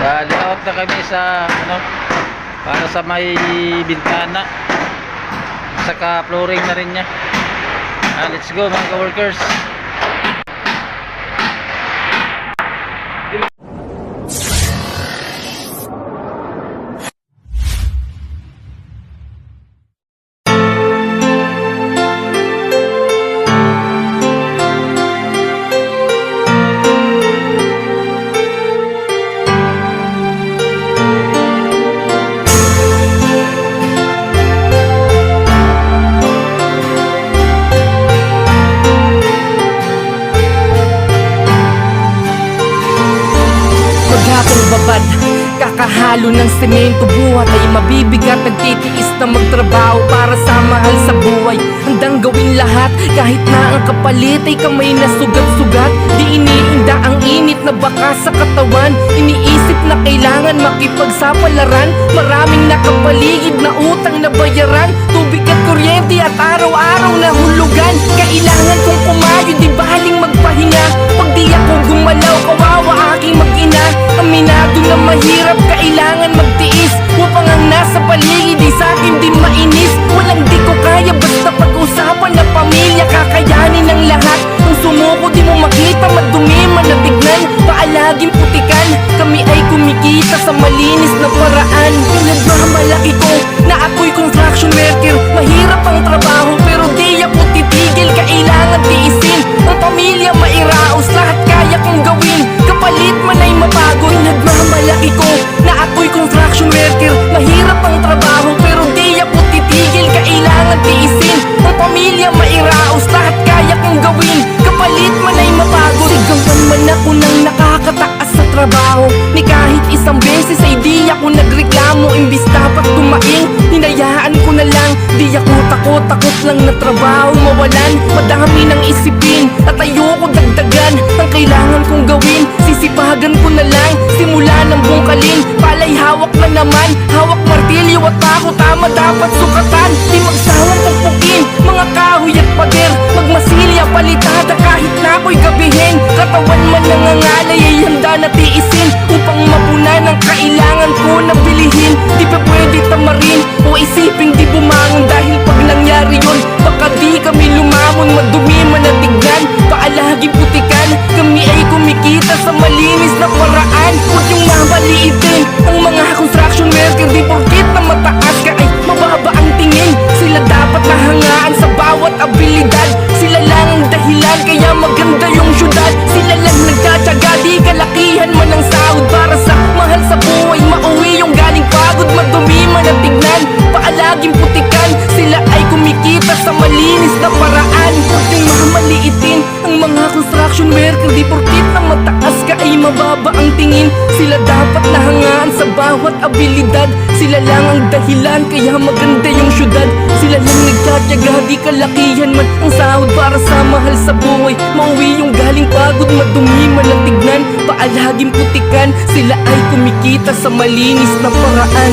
Layout na kami sa ano, para sa may bintana, saka flooring na rin niya. Let's go mga ka-workers. Babad, kakahalo ng semento. Buhat ay mabibigat, nagtitiis na magtrabaho para sa mahal sa buhay. Handang gawin lahat, kahit na ang kapalit ay kamay na sugat-sugat. Di iniinda ang init na baka sa katawan. Iniisip na kailangan makipagsapalaran. Maraming nakapaligid na utang na bayaran. Tubig at kuryente at araw-araw na hulugan. Kailangan kong kumayo, di baling magpahinga. Pag di ako gumalaw, kawawa aking mag-ina. Aminado na mahirap, kailangan magtiis. Upang ang nasa paligid di sa'kin din mainis. Walang di ko kaya, basta pag-usapan na pamilya. Kakayanin ang lahat. Kung sumuko di mo makita, madumi man na tignan. Paalaging putikan, kami ay kumikita sa malinis na paraan. Nagmamalaki ko na ako'y construction worker. Mahirap ang trabaho pero di ako titigil. Kailangan tiisin ang pamilya, mairaos. Lahat kaya kong gawin, kapalit man ay mapagod. Nagmamalaki ko na ako'y construction worker. Mahirap ang trabaho pero di ako titigil. Kailangan tiisin ang pamilya, mairaos. Lahat kaya kong gawin, kapalit man ay mapagod. Sigawan man ako nang nakakataas sa trabaho. Ni kahit isang beses ay di ako nagreklamo. Imbis dapat tumaing, hinayaan ko na lang. Di ako takot lang na trabaho mawalan. Madami ng isipin at ayoko dagdagan. Ang kailangan kong gawin, sisipagan ko na lang. Simula ng bungkalin, palay hawak na naman. Hawak martilyo at ako, tama dapat sukatan. Di magsawang pagpukin, mga kahoy at pader. Magmasilya, palitada kahit na ako'y gabihin. Katawan man nangangalay ay handa na tiisin. Upang mapunan ang kailangan ko na bilihin. Di pa pwede tamarin o isipin di bumangon. Dahil pag nangyari yun, baka di kami lumamon. Madumi man na tignan, paalaging putikan. Kami ay kumikita sa malinis na paraan. Huwag yung mamaliitin ang mga construction worker. Di porkit na mataas ka ay mababa ang tingin. Sila dapat nahangaan sa bawat abilidad. Sila lang ang dahilan kaya maganda yung syudad. Sila lang nagtsatsaga, di kalakihan man ang sahod. Para sa mahal sa buhay, mauwi yung galing pagod. Madumi man ang tignan, paalaging putikan. Sila ay kumikita sa malinis na paraan. Huwag yung mamaliitin ang mga construction worker. Di porkit na mataas ka ay mababa ang tingin. Sila dapat nahangaan sa bawat abilidad. Sila lang ang dahilan kaya maganda yung syudad. Sila lang nagtsatsaga, di kalakihan man ang sahod. Para sa mahal sa buhay, mauwi yung galing pagod. Madumi man ang tignan, paalaging putikan. Sila ay kumikita sa malinis na paraan.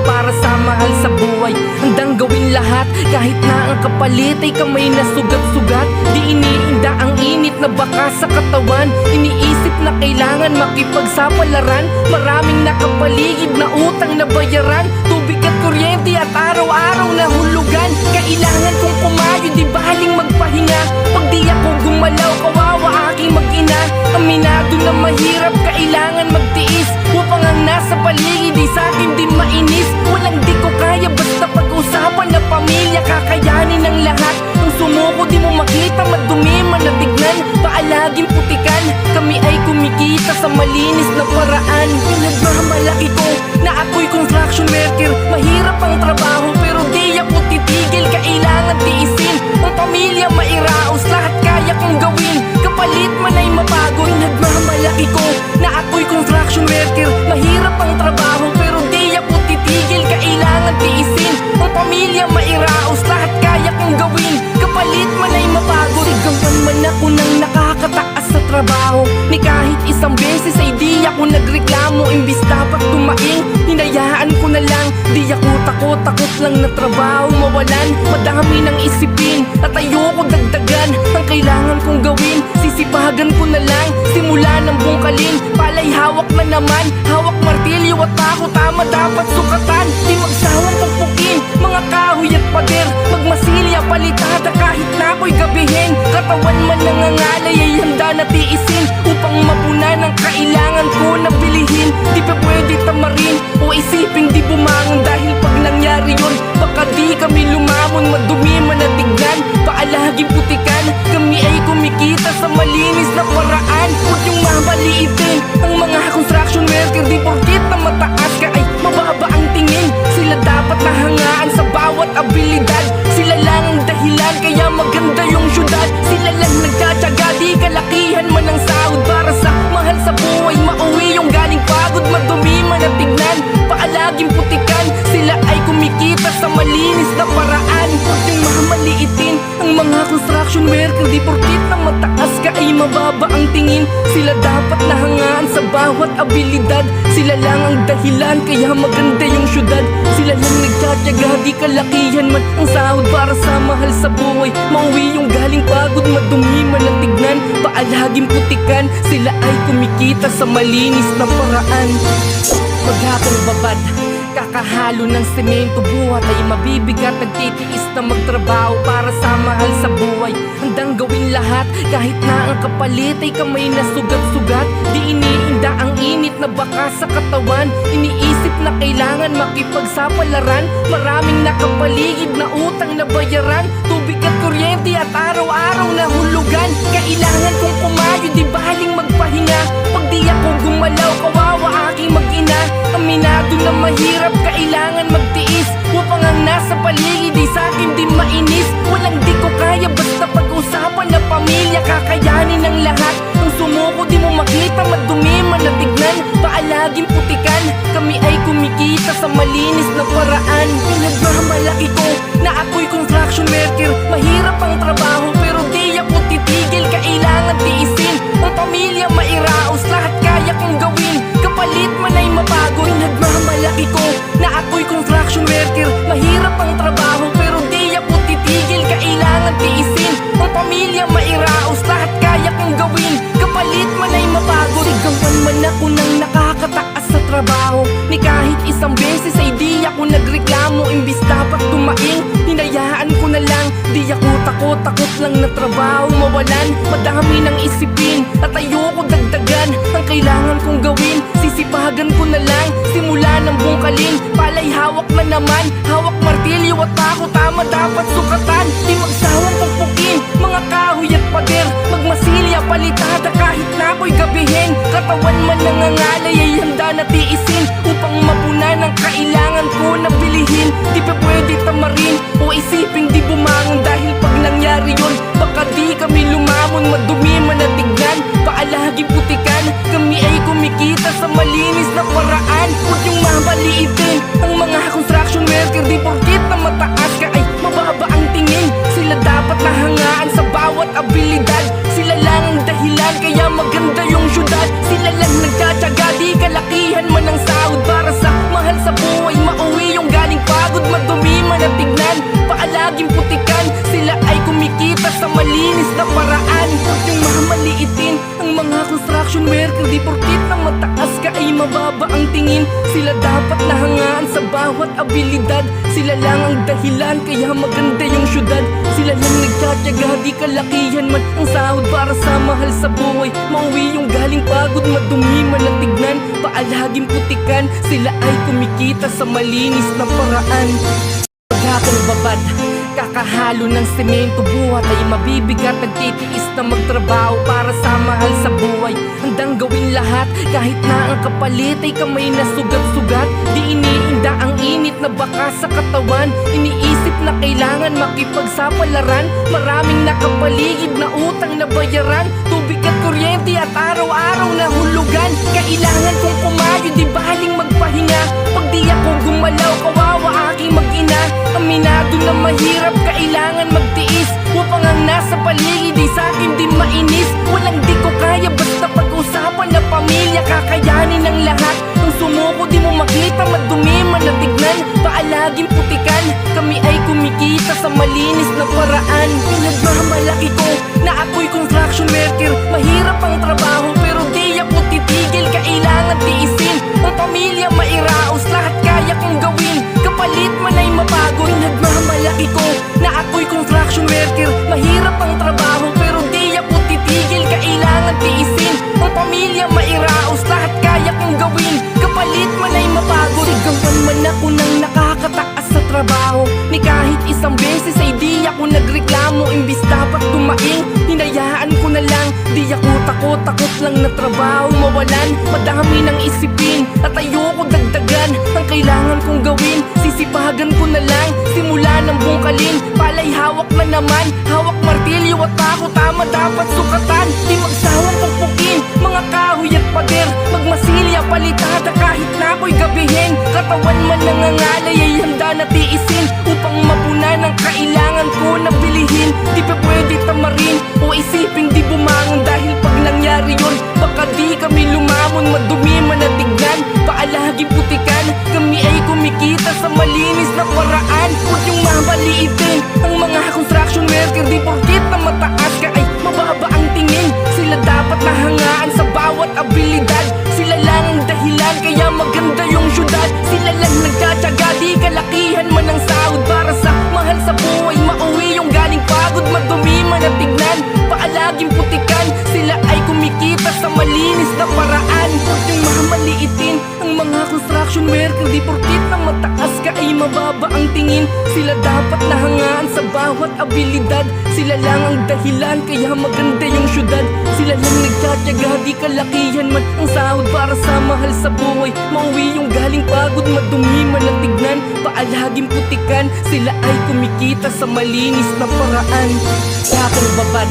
Para sa mahal sa buhay, handang gawin lahat. Kahit na ang kapalit ay kamay na sugat-sugat. Di iniinda ang init na baka sa katawan. Iniisip na kailangan makipagsapalaran. Maraming nakapaligid na utang na bayaran. Tubig at kuryente at araw-araw na hulugan. Kailangan kong kumayo, di baling magpahinga. Pag di ako gumalaw, kawawa aking mag-ina. Aminado na mahirap, kailangan magtiis. Upang ang nasa paligid di sa'kin din mainis. Walang di ko kaya, basta pag-usapan na pamilya. Kakayanin ang lahat. Kung sumuko di mo makita, madumi man na tignan. Paalaging putikan, kami ay kumikita sa malinis na paraan. Nagmamalaki ko na ako'y construction worker. Mahirap ang trabaho pero di ako titigil. Kailangan tiisin ang pamilya, mairaos. Lahat kaya kong gawin, kapalit man ay mapagod. Nagmamalaki ko na ako'y construction worker. Mahirap ang trabaho pero di ako titigil. Kailangan tiisin ang pamilya, mairaos. Lahat kaya kong gawin, kapalit man ay mapagod. Sigawan man ako nang nakakataas sa trabaho. Ni kahit isang beses ay di ako nagreklamo. Imbis dapat tumaing, hinayaan ko na lang. Di ako takot lang na trabaho mawalan. Madami ng isipin at ayoko dagdagan. Ang kailangan kong gawin, sisipagan ko na lang. Simula naman, hawak martilyo at ako tama dapat sukatan. Di magsawang pagpukin, mga kahoy at pader, magmasilya palitada kahit na ako'y gabihin. Katawan man nangangalay ay handa na tiisin, upang mapunan ang kailangan ko na bilihin. Di pa pwede tamarin o isiping di bumangon, dahil pag nangyari yun, baka di kami lumamon. Madumi man na tignan, paalaging putikan, kami ay kumikita sa malinis na paraan. Huwag yung mamaliitin ang mga construction worker, di porkit na mataas ka ay mababa ang tingin. Sila dapat nahangaan sa bawat abilidad, sila lang ang dahilan kaya maganda yung syudad. Sila lang nagtsatsaga, di kalakihan man ang sahod para sa mahal sa buhay. Mauwi yung galing pagod, madumi man na tignan, paalaging putikan, sila ay kumikita sa malinis na paraan. Huwag yung mamaliitin ang mga construction worker, di porkit na mataas ka ay mababa ang tingin. Sila dapat nahangaan sa bawat abilidad, sila lang ang dahilan kaya maganda yung syudad. Sila lang nagtsatsaga, di kalakihan man ang sahod para sa mahal sa buhay. Mauwi yung galing pagod, madumi man ang tignan, paalaging putikan, sila ay kumikita sa malinis na paraan. Maghapong babad, kakahalo ng semento, buhat ay mabibigat, nagtitiis na magtrabaho para sa mahal sa buhay. Handang gawin lahat kahit na ang kapalit ay kamay na sugat-sugat. Di iniinda ang init na baka sa katawan, iniisip na kailangan makipagsapalaran. Maraming nakapaligid na utang na bayaran, tubig at kuryente at araw-araw na hulugan. Kailangan kong kumayo, di baling magpahinga, pag di ako gumalaw kawawa aking mag-ina. Aminado na mahirap, kailangan magtiis, upang ang nasa paligid ay sa'kin di mainis. Walang di ko kaya basta pag-usapan na pamilya, kakayanin ang lahat. Ang sumuko di mo makita, madumi man na tignan, paalaging putikan, kami ay kumikita sa malinis na paraan. Pinagmamalaki ko na ako'y construction worker, mahirap ang trabaho pero di ako titigil, kailangan tiisin. Ang pamilya mairaos, lahat kaya kong gawin, kapalit man ay mabago. Pinagmamalaki ko na ako'y construction worker, mahirap ang trabaho pero di ako titigil, kailangan tiisin. Ang pamilya mairaos, lahat kaya kong gawin, kapalit man ay mabago. Sigawan man ako nang nakakataas sa trabaho, ni kahit isang beses ay di ako nagreklamo. Imbis dapat tumaing, hinayaan ko na lang. Di ako takot lang na trabaho mawalan, madami ng isipin at ayoko dagdagan. Ang kailangan kong gawin, sisipagan ko na lang, simula ng bungkalin, palay hawak na naman, hawak martilyo at ako tama dapat sukatan. Di magsawang pagpukin, mga kahoy at pader, magmasilya palitada kahit na ako'y gabihin. Katawan man nangangalay ay handa na tiisin, upang mapunan ang kailangan ko na bilihin. Di pa pwede tamarin o isiping di bumangon, dahil pag nangyari yun, baka di kami lumamon. Madumi man na tignan, paalaging putikan, kami ay kumikita sa malinis na paraan. Huwag yung mamaliitin ang mga construction worker, di porkit na mataas ka ay mababa ang tingin. Sila dapat nahangaan sa bawat abilidad, sila lang ang dahilan kaya maganda yung syudad. Sila lang nagtsatsaga, di kalakihan man ang sahod para sa mahal sa buhay. Mauwi yung galing pagod, madumi man na tignan, paalaging putikan, sila ay kumikita sa malinis na paraan. Huwag yung mamaliitin ang mga construction worker, di porkit na mataas ka ay mababa ang tingin. Sila dapat nahangaan sa bawat abilidad, sila lang ang dahilan kaya maganda yung syudad. Sila lang nagtsatsaga, di kalakihan man ang sahod para sa mahal sa buhay. Mauwi yung galing pagod, madumi man na tignan, paalaging putikan, sila ay kumikita sa malinis na paraan. Maghapong babad, kakahalo ng semento, buhat ay mabibigat, nagtitiis na magtrabaho para sa mahal sa buhay. Handang gawin lahat kahit na ang kapalit ay kamay na sugat-sugat. Di iniinda ang init na baka sa katawan, iniisip na kailangan makipagsapalaran. Maraming nakapaligid na utang na bayaran, tubig at kuryente at araw-araw na hulugan. Kailangan kong kumayo, di baling magpahinga, pag di ako gumalaw kawawa aking mag-ina. Aminado na mahirap, kailangan magtiis, upang ang nasa paligid ay sa'kin di mainis. Walang di ko kaya basta pag-usapan na pamilya, kakayanin ang lahat. Ang sumuko di mo makita, madumi man na tignan, paalaging putikan, kami ay kumikita sa malinis na paraan. Pinagmamalaki ko na ako'y construction worker, mahirap ang trabaho pero di ako titigil, kailangan tiis pamilya mairaos. Lahat kaya kong gawin, kapalit man ay mapagod. Sigawan man ako ng nakakataas sa trabaho, ni kahit isang beses ay di ako nagreklamo. Imbis dapat tumaing, hinayaan ko na lang. Di ako takot lang na trabaho mawalan. Madami ng isipin at ayoko dagdagan. Ang kailangan kong gawin, sisipagan ko na lang. Simula ng bungkalin, palay hawak na naman. Hawak martilyo at ako, tama dapat sukatan. Di magsawang pukpukin, mga kahoy at pader. Magmasilya, palitada kahit na ako'y gabihin. Katawan man nangangalay ay handa na tiisin, upang mapunan ang kailangan ko na bilihin. Di pa pwede tamarin o isiping di bumangon, dahil pag nangyari yun, baka di kami lumamon. Madumi man na tignan, paalaging putikan. Kami ay kumikita sa malinis na paraan. Huwag yung mamaliitin ang mga construction worker. Di porkit na mataas ka ay mababa ang tingin. Sila dapat nahangaan sa bawat abilidad. Sila lang ang dahilan kaya maganda yung syudad. Sila lang nagtsatsaga, di kalakihan man ang sahod. Para sa mahal sa buhay, mauwi yung galing pagod. Madumi man na tignan, paalaging putikan. Sila ay kumikita sa malinis na paraan. Huwag yung mamaliitin ang mga construction worker. Di porkit na mataas ka ay mababa ang tingin. Sila dapat nahangaan sa bawat abilidad. Sila lang ang dahilan kaya maganda yung syudad. Sila lang nagtsatsaga, di kalakihan man ang sahod. Para sa mahal sa buhay, mauwi yung galing pagod. Madumi man ang tignan, paalaging putikan. Sila ay kumikita sa malinis na paraan. Sa aking babad,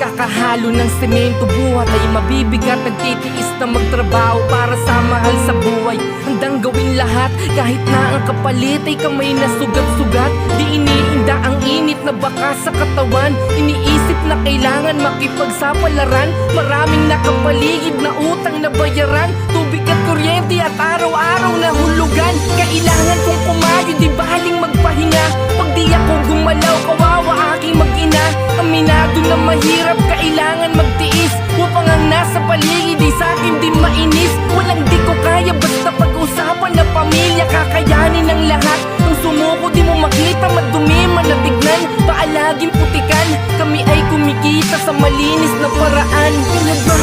kakahalo ng semento. Buhat ay mabibigat, nagtitiis na magtrabaho para sa mahal sa buhay. Handang gawin lahat, kahit na ang kapalit ay kamay na sugat-sugat. Di iniinda ang init na baka sa katawan. Iniisip na kailangan makipagsapalaran. Maraming nakapaligid na utang na bayaran. Tubig at kuryente at araw-araw na hulugan. Kailangan kong kumayo, di baling magpahinga. Pag di ako gumalaw, kawawa aking mag-ina. Aminado na mahirap, kailangan magtiis. Upang ang nasa paligid ay sa'kin di mainis. Walang di ko kaya, basta pag-usapan na pamilya. Kakayanin ang lahat, ang sumuko di mo makita. Madumi man na tignan, paalaging putikan. Kami ay kumikita sa malinis na paraan. Pinagmahal